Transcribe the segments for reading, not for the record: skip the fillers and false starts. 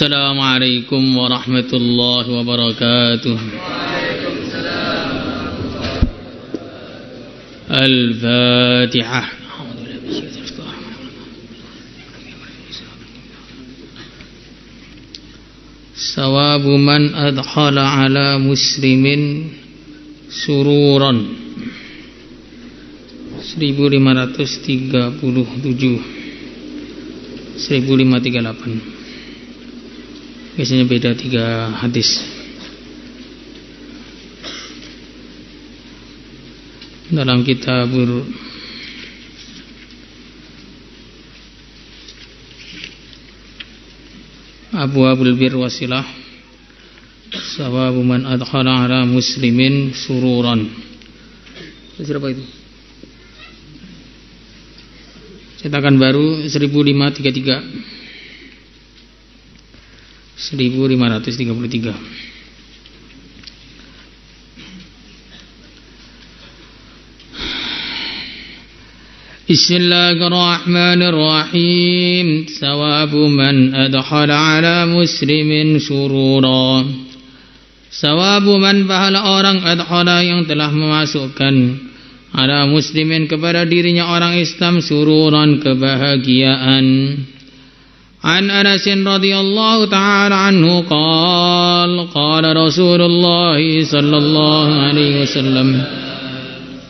Assalamualaikum warahmatullahi wabarakatuh. Al-Fatihah. Sawabu man adkhala ala muslimin sururan 1537 1538. Biasanya beda 3 hadis. Dalam kitab Abwabul Bir Wasilah, sawabu man adkhala ala muslimin sururan. Berapa itu? Cetakan baru 1533. Bismillahirrahmanirrahim. Sawabu man adkhala ala muslimin surura. Sawabu man, pahala orang, adkhala yang telah memasukkan, ala muslimin kepada dirinya orang Islam, sururan kebahagiaan. An Anas radhiyallahu ta'ala anhu qala Rasulullah sallallahu alaihi wasallam,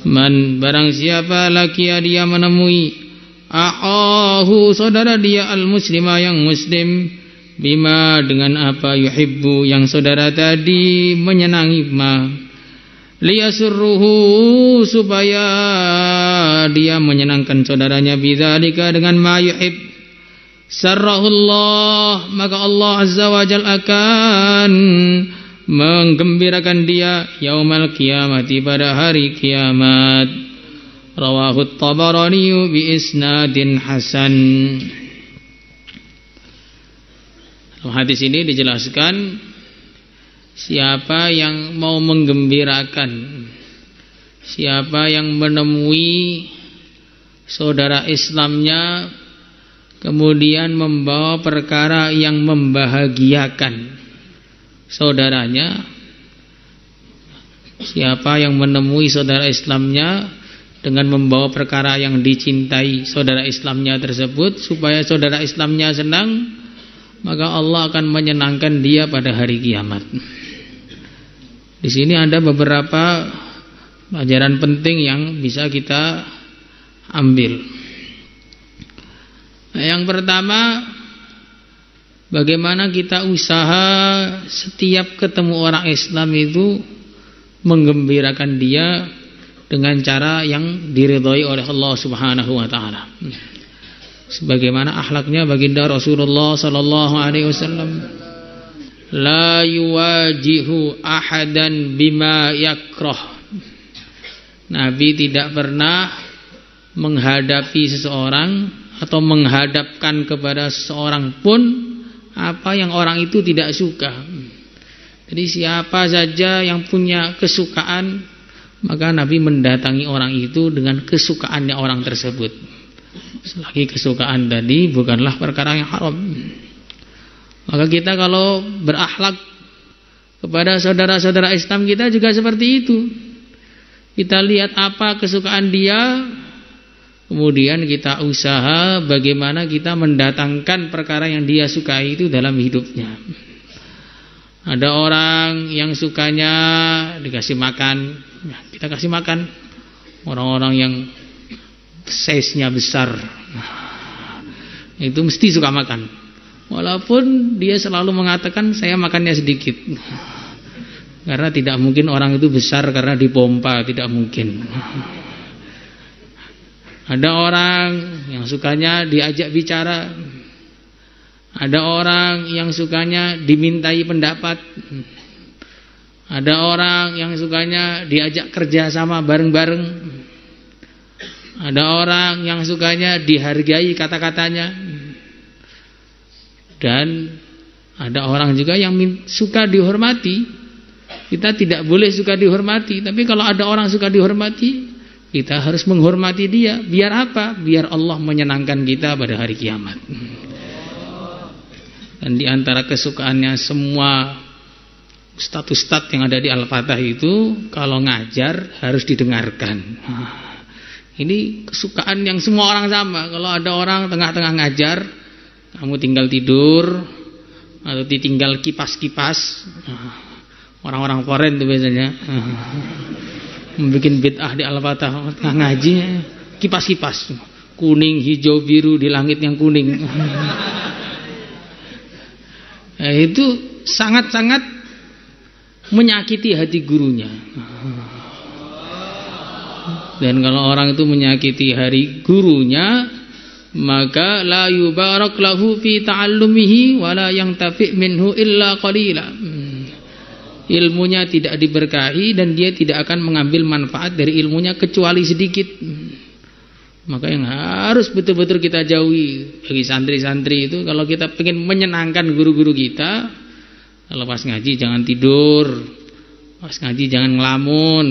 man, barang siapa lakia dia menemui akhahu, saudara dia, al-muslima yang muslim, bima, dengan apa, yuhibbu, yang saudara tadi menyenangi, ma, liyasurruhu, supaya dia menyenangkan saudaranya, bidzalika, dengan ma yuhib, sarrahullah, maka Allah azza wa jalla akan menggembirakan dia yaumal qiyamati, pada hari kiamat. Rawahu Tabarani bi isnadin hasan. Dalam hadis ini dijelaskan siapa yang mau menggembirakan, siapa yang menemui saudara Islamnya kemudian membawa perkara yang membahagiakan saudaranya, siapa yang menemui saudara Islamnya dengan membawa perkara yang dicintai saudara Islamnya tersebut supaya saudara Islamnya senang, maka Allah akan menyenangkan dia pada hari kiamat. Di sini ada beberapa pelajaran penting yang bisa kita ambil. Yang pertama, bagaimana kita usaha setiap ketemu orang Islam itu menggembirakan dia dengan cara yang diridhai oleh Allah Subhanahu wa taala. Sebagaimana akhlaknya baginda Rasulullah sallallahu alaihi wasallam, la yuwajihu ahadan bima yakrah. Nabi tidak pernah menghadapi seseorang atau menghadapkan kepada seseorang pun apa yang orang itu tidak suka. Jadi siapa saja yang punya kesukaan, maka Nabi mendatangi orang itu dengan kesukaannya orang tersebut. Selagi kesukaan tadi bukanlah perkara yang haram. Maka kita kalau berakhlak kepada saudara-saudara Islam kita juga seperti itu. Kita lihat apa kesukaan dia, kemudian kita usaha bagaimana kita mendatangkan perkara yang dia sukai itu dalam hidupnya. Ada orang yang sukanya dikasih makan, ya, kita kasih makan. Orang-orang yang size-nya besar, itu mesti suka makan. Walaupun dia selalu mengatakan saya makannya sedikit. Karena tidak mungkin orang itu besar karena dipompa, tidak mungkin. Ada orang yang sukanya diajak bicara. Ada orang yang sukanya dimintai pendapat. Ada orang yang sukanya diajak kerja sama bareng-bareng. Ada orang yang sukanya dihargai kata-katanya. Dan ada orang juga yang suka dihormati. Kita tidak boleh suka dihormati, tapi kalau ada orang suka dihormati, kita harus menghormati dia. Biar apa? Biar Allah menyenangkan kita pada hari kiamat. Dan di antara kesukaannya semua ustadz-ustadz yang ada di Al-Fatah itu, kalau ngajar harus didengarkan. Ini kesukaan yang semua orang sama. Kalau ada orang tengah-tengah ngajar, kamu tinggal tidur atau ditinggal kipas-kipas. Orang-orang foreign itu biasanya membuat bid'ah di Al-Fatah, ngaji kipas-kipas, kuning, hijau, biru di langit yang kuning. Nah, itu sangat-sangat menyakiti hati gurunya. Dan kalau orang itu menyakiti hati gurunya, maka la yubarak lahu fi ta'allumihi wa la yantafi' minhu illa qalila. Ilmunya tidak diberkahi dan dia tidak akan mengambil manfaat dari ilmunya kecuali sedikit. Maka yang harus betul-betul kita jauhi bagi santri-santri itu, kalau kita ingin menyenangkan guru-guru kita, kalau pas ngaji jangan tidur, pas ngaji jangan ngelamun,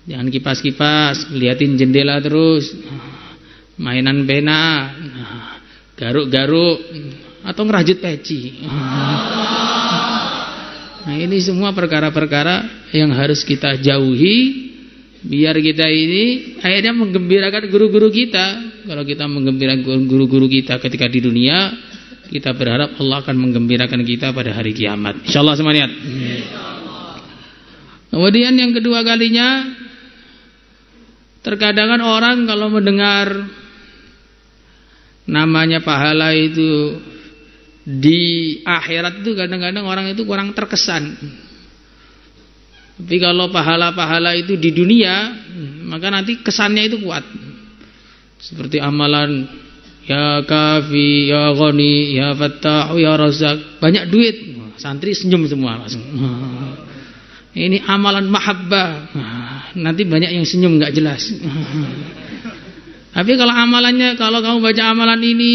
jangan kipas-kipas, liatin jendela terus, mainan pena, garuk-garuk, atau ngerajut peci. Nah, ini semua perkara-perkara yang harus kita jauhi, biar kita ini akhirnya menggembirakan guru-guru kita. Kalau kita menggembirakan guru-guru kita ketika di dunia, kita berharap Allah akan menggembirakan kita pada hari kiamat. Insyaallah semuanya. Kemudian yang kedua kalinya, terkadang orang kalau mendengar namanya pahala itu di akhirat itu, kadang-kadang orang itu kurang terkesan. Tapi kalau pahala-pahala itu di dunia, maka nanti kesannya itu kuat. Seperti amalan ya kafi, ya ghani, ya fattahu, ya razak, banyak duit, santri senyum semua langsung. Ini amalan mahabbah, nanti banyak yang senyum nggak jelas. Tapi kalau amalannya, kalau kamu baca amalan ini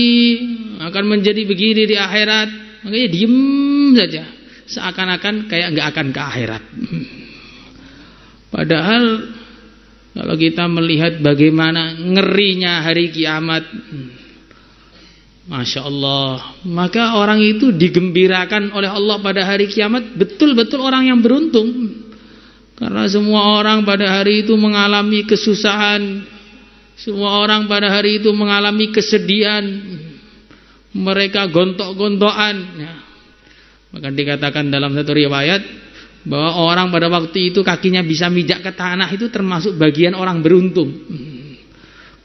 akan menjadi begini di akhirat, makanya diem saja, seakan-akan kayak nggak akan ke akhirat. Padahal kalau kita melihat bagaimana ngerinya hari kiamat, Masya Allah, maka orang itu digembirakan oleh Allah pada hari kiamat, betul-betul orang yang beruntung. Karena semua orang pada hari itu mengalami kesusahan, semua orang pada hari itu mengalami kesedihan, mereka gontok-gontokan. Maka dikatakan dalam satu riwayat bahwa orang pada waktu itu kakinya bisa mijak ke tanah itu termasuk bagian orang beruntung.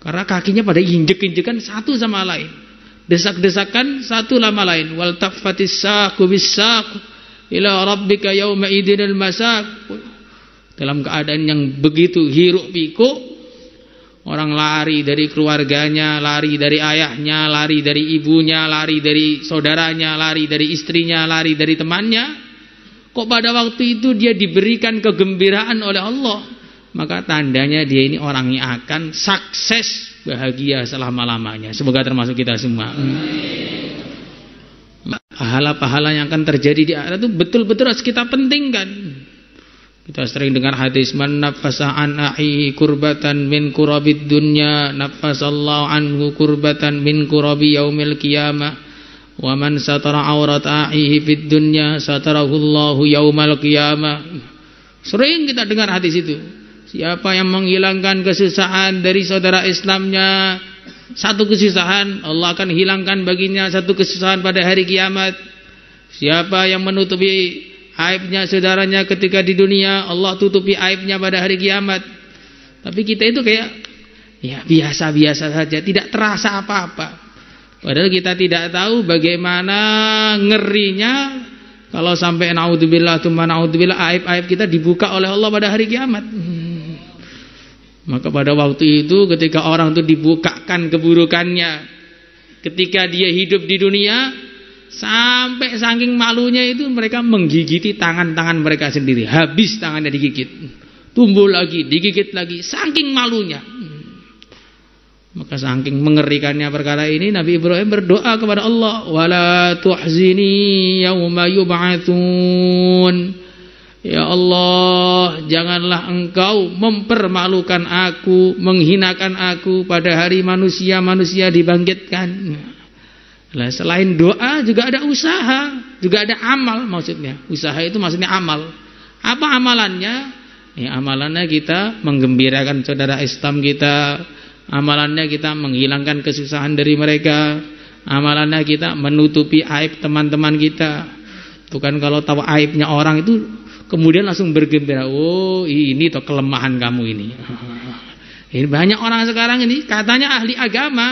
Karena kakinya pada injek-injekan satu sama lain, desak-desakan satu sama lain. Wal taffatis saqu bis-saq ila rabbika yauma idinil masaq. Dalam keadaan yang begitu hiruk pikuk, orang lari dari keluarganya, lari dari ayahnya, lari dari ibunya, lari dari saudaranya, lari dari istrinya, lari dari temannya. Kok pada waktu itu dia diberikan kegembiraan oleh Allah, maka tandanya dia ini orang yang akan sukses, bahagia selama-lamanya. Semoga termasuk kita semua. Pahala-pahala yang akan terjadi di akhirat itu betul-betul harus kita pentingkan. Kita sering dengar hadis, man nafasa an ahi kurbatan min kurabid dunya nafasallahu anhu kurbatan min kurabi yaumil qiyamah wa man satara aurat ahihi fid dunya satarahullahu yaumal qiyamah. Sering kita dengar hadis itu. Siapa yang menghilangkan kesusahan dari saudara Islamnya, satu kesusahan, Allah akan hilangkan baginya satu kesusahan pada hari kiamat. Siapa yang menutupi aibnya saudaranya ketika di dunia, Allah tutupi aibnya pada hari kiamat. Tapi kita itu kayak ya biasa-biasa saja, tidak terasa apa-apa. Padahal kita tidak tahu bagaimana ngerinya kalau sampai naudzubillah tsumma naudzubillah aib-aib kita dibuka oleh Allah pada hari kiamat. Maka pada waktu itu ketika orang itu dibukakan keburukannya ketika dia hidup di dunia, sampai saking malunya itu mereka menggigiti tangan-tangan mereka sendiri. Habis tangannya digigit, tumbuh lagi, digigit lagi, saking malunya. Maka saking mengerikannya perkara ini, Nabi Ibrahim berdoa kepada Allah, wala tuhzini yauma yub'atsun. Ya Allah, janganlah engkau mempermalukan aku, menghinakan aku pada hari manusia-manusia dibangkitkan. Nah, selain doa juga ada usaha, juga ada amal maksudnya. Usaha itu maksudnya amal. Apa amalannya? Ya, amalannya kita menggembirakan saudara Islam kita. Amalannya kita menghilangkan kesusahan dari mereka. Amalannya kita menutupi aib teman-teman kita. Bukan kalau tahu aibnya orang itu kemudian langsung bergembira. Oh, ini toh kelemahan kamu ini. Ini banyak orang sekarang ini katanya ahli agama.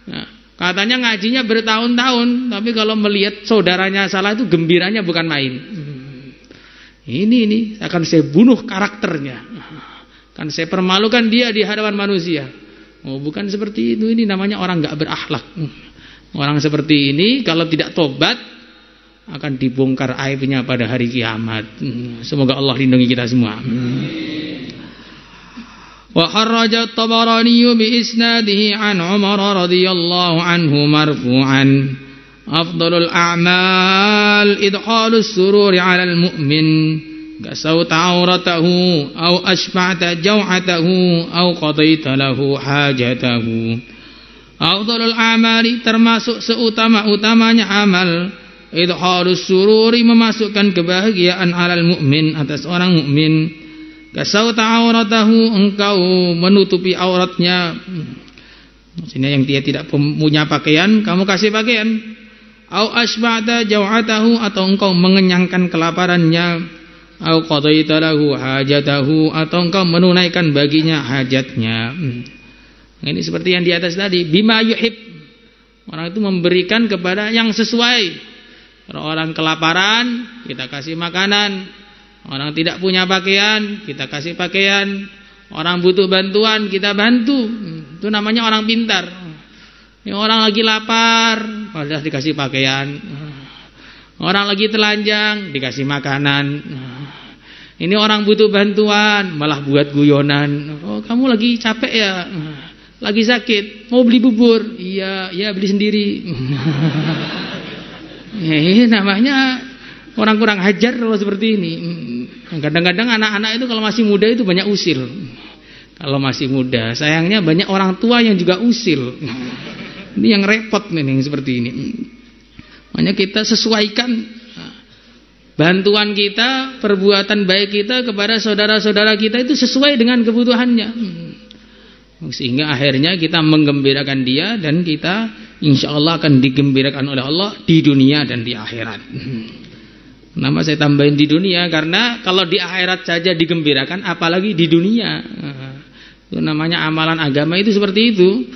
Nah, katanya ngajinya bertahun-tahun, tapi kalau melihat saudaranya salah itu gembiranya bukan main. Ini akan saya bunuh karakternya. Kan saya permalukan dia di hadapan manusia. Oh, bukan seperti itu. Ini namanya orang enggak berakhlak. Orang seperti ini kalau tidak tobat akan dibongkar aibnya pada hari kiamat. Semoga Allah lindungi kita semua. Wa kharraja at-Tabarani bi isnadihi an Umar radhiyallahu anhu marfu'an afdalul a'mal idkhalus sururi 'alal mu'min kasawta 'auratahu aw ashba'ta jaw'atahu aw qadaita lahu hajatahu. Afdalul a'mali termasuk seutama-utamanya amal idkhalus sururi memasukkan kebahagiaan 'alal mu'min atas orang mukmin. Kasawta 'auratahu engkau menutupi auratnya. Maksudnya yang dia tidak punya pakaian kamu kasih pakaian. Au asba'ta jaw'atahu atau engkau mengenyangkan kelaparannya. Au qadaita lahu hajatahu atau engkau menunaikan baginya hajatnya. Ini seperti yang di atas tadi, bima yuhib. Orang itu memberikan kepada yang sesuai. Kalau orang kelaparan kita kasih makanan. Orang tidak punya pakaian kita kasih pakaian. Orang butuh bantuan kita bantu. Itu namanya orang pintar. Yang orang lagi lapar malah dikasih pakaian. Orang lagi telanjang dikasih makanan. Ini orang butuh bantuan malah buat guyonan. Oh, kamu lagi capek ya? Lagi sakit, mau beli bubur? Iya, ya beli sendiri. Ini namanya orang kurang hajar kalau seperti ini. Kadang-kadang anak-anak itu kalau masih muda itu banyak usil. Kalau masih muda, sayangnya banyak orang tua yang juga usil. Ini yang repot nih yang seperti ini. Makanya kita sesuaikan bantuan kita, perbuatan baik kita kepada saudara-saudara kita itu sesuai dengan kebutuhannya. Sehingga akhirnya kita menggembirakan dia dan kita insya Allah akan digembirakan oleh Allah di dunia dan di akhirat. Kenapa saya tambahin di dunia? Karena kalau di akhirat saja digembirakan, apalagi di dunia. Itu namanya amalan agama itu seperti itu.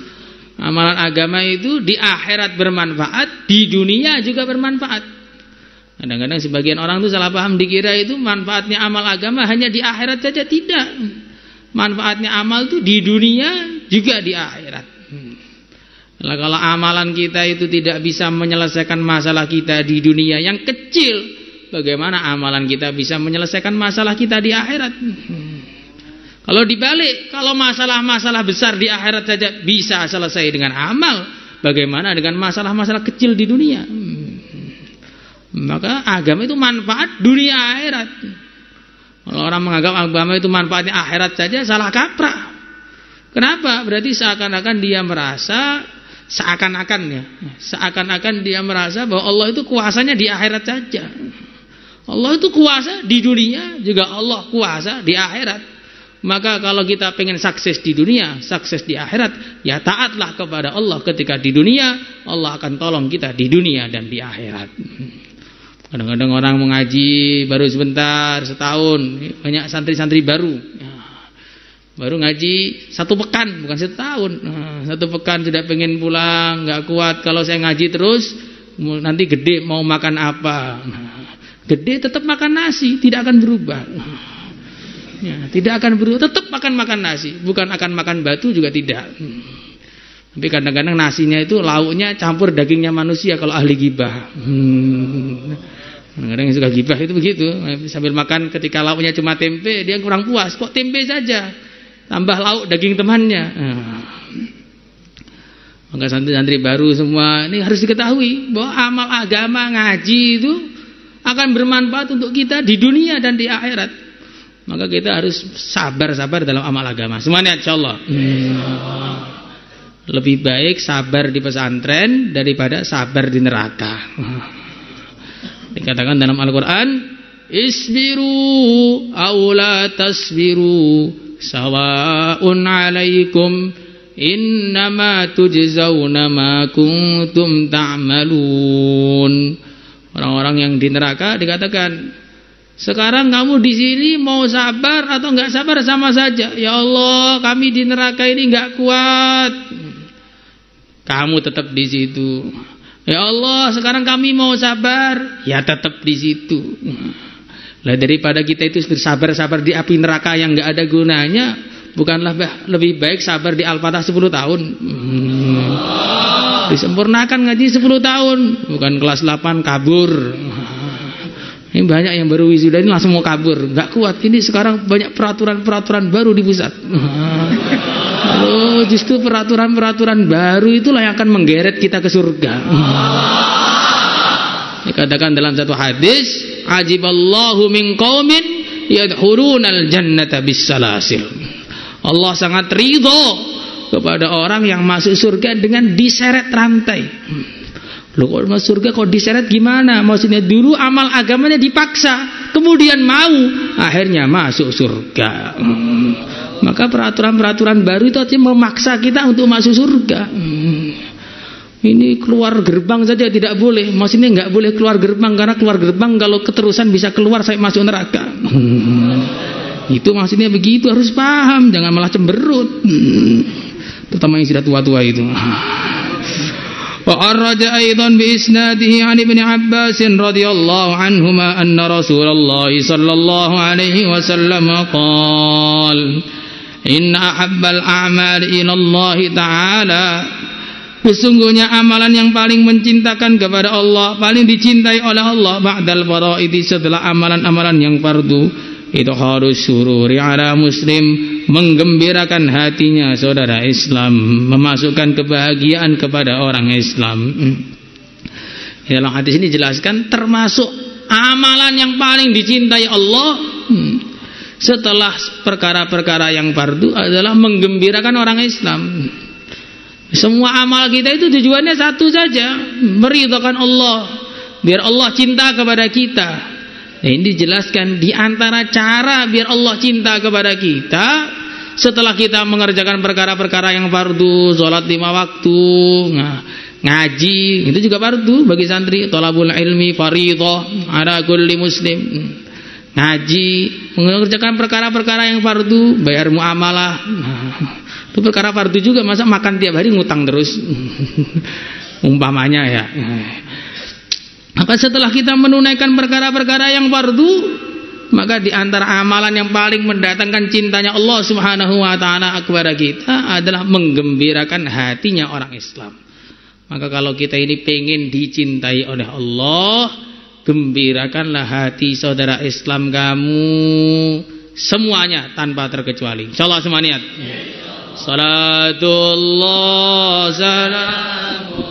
Amalan agama itu di akhirat bermanfaat, di dunia juga bermanfaat. Kadang-kadang sebagian orang itu salah paham, dikira itu manfaatnya amal agama hanya di akhirat saja. Tidak. Manfaatnya amal itu di dunia juga di akhirat. Nah, kalau amalan kita itu tidak bisa menyelesaikan masalah kita di dunia yang kecil, bagaimana amalan kita bisa menyelesaikan masalah kita di akhirat? Kalau dibalik, kalau masalah-masalah besar di akhirat saja bisa selesai dengan amal, bagaimana dengan masalah-masalah kecil di dunia? Maka agama itu manfaat dunia akhirat. Kalau orang menganggap agama itu manfaatnya akhirat saja, salah kaprah. Kenapa? Berarti seakan-akan dia merasa, seakan-akan dia merasa bahwa Allah itu kuasanya di akhirat saja. Allah itu kuasa di dunia, juga Allah kuasa di akhirat. Maka kalau kita pengen sukses di dunia, sukses di akhirat, ya taatlah kepada Allah ketika di dunia. Allah akan tolong kita di dunia dan di akhirat. Kadang-kadang orang mengaji baru sebentar, setahun, banyak santri-santri baru ngaji 1 pekan, bukan setahun. 1 pekan sudah pengen pulang, nggak kuat. Kalau saya ngaji terus, nanti gede mau makan apa? Gede tetap makan nasi, tidak akan berubah. Ya, tidak akan berubah, tetap akan makan nasi, bukan akan makan batu juga tidak. Tapi kadang-kadang nasinya itu lauknya campur dagingnya manusia kalau ahli gibah. Kadang-kadang yang suka gibah itu begitu, sambil makan ketika lauknya cuma tempe, dia kurang puas, kok tempe saja, tambah lauk daging temannya. Maka santri-santri baru semua ini harus diketahui bahwa amal agama ngaji itu akan bermanfaat untuk kita di dunia dan di akhirat. Maka kita harus sabar-sabar dalam amal agama semuanya, insyaallah. Lebih baik sabar di pesantren daripada sabar di neraka. Dikatakan dalam Al-Quran, isbiru aw la tasbiru sawa'un alaikum innama tujzauna ma kuntum ta'malun. Orang-orang yang di neraka dikatakan, sekarang kamu di sini mau sabar atau enggak sabar sama saja. Ya Allah, kami di neraka ini enggak kuat. Kamu tetap di situ. Ya Allah, sekarang kami mau sabar, ya tetap di situ. Lah daripada kita itu sabar-sabar di api neraka yang enggak ada gunanya, bukanlah lebih baik sabar di Al-Fatah 10 tahun. Disempurnakan ngaji 10 tahun, bukan kelas 8 kabur. Ini banyak yang baru wisuda ini langsung mau kabur, nggak kuat. Ini sekarang banyak peraturan-peraturan baru di pusat. Lalu justru peraturan-peraturan baru itulah yang akan menggeret kita ke surga. Dikatakan dalam satu hadis, ajiballahu min qaumin yadkhulunal jannata bis-salasil. Allah sangat ridho kepada orang yang masuk surga dengan diseret rantai. Loh, kalau masuk surga kok diseret gimana? Maksudnya dulu amal agamanya dipaksa, kemudian mau, akhirnya masuk surga. Maka peraturan-peraturan baru itu artinya memaksa kita untuk masuk surga. Ini keluar gerbang saja tidak boleh. Maksudnya nggak boleh keluar gerbang, karena keluar gerbang kalau keterusan bisa keluar saya masuk neraka. Itu maksudnya begitu, harus paham, jangan malah cemberut. Terutama yang sudah tua-tua itu. Wa arraja aidan bi isnadihi an Ibnu Abbas radhiyallahu anhuma anna Rasulullah sallallahu alaihi wasallam qala inna ahabbal a'mali ila Allah taala, sesungguhnya amalan yang paling mencintakan kepada Allah, paling dicintai oleh Allah ba'dal faraidi, setelah amalan-amalan yang fardu, itu harus sururi ala muslim, menggembirakan hatinya saudara Islam, memasukkan kebahagiaan kepada orang Islam. Dalam hadis ini jelaskan termasuk amalan yang paling dicintai Allah setelah perkara-perkara yang fardu adalah menggembirakan orang Islam. Semua amal kita itu tujuannya satu saja, meridhakan Allah, biar Allah cinta kepada kita. Nah, ini dijelaskan di antara cara biar Allah cinta kepada kita, setelah kita mengerjakan perkara-perkara yang fardu, sholat 5 waktu, ngaji, itu juga fardu bagi santri, thalabul ilmi fardhah ala kulli muslim. Ngaji, mengerjakan perkara-perkara yang fardu, bayar muamalah. Itu perkara fardu juga, masa makan tiap hari ngutang terus. Umpamanya ya. Maka setelah kita menunaikan perkara-perkara yang fardu, maka di antara amalan yang paling mendatangkan cintanya Allah Subhanahu wa taala kepada kita adalah menggembirakan hatinya orang Islam. Maka kalau kita ini pengen dicintai oleh Allah, gembirakanlah hati saudara Islam kamu semuanya tanpa terkecuali. Insyaallah semua niat. Salatullah salam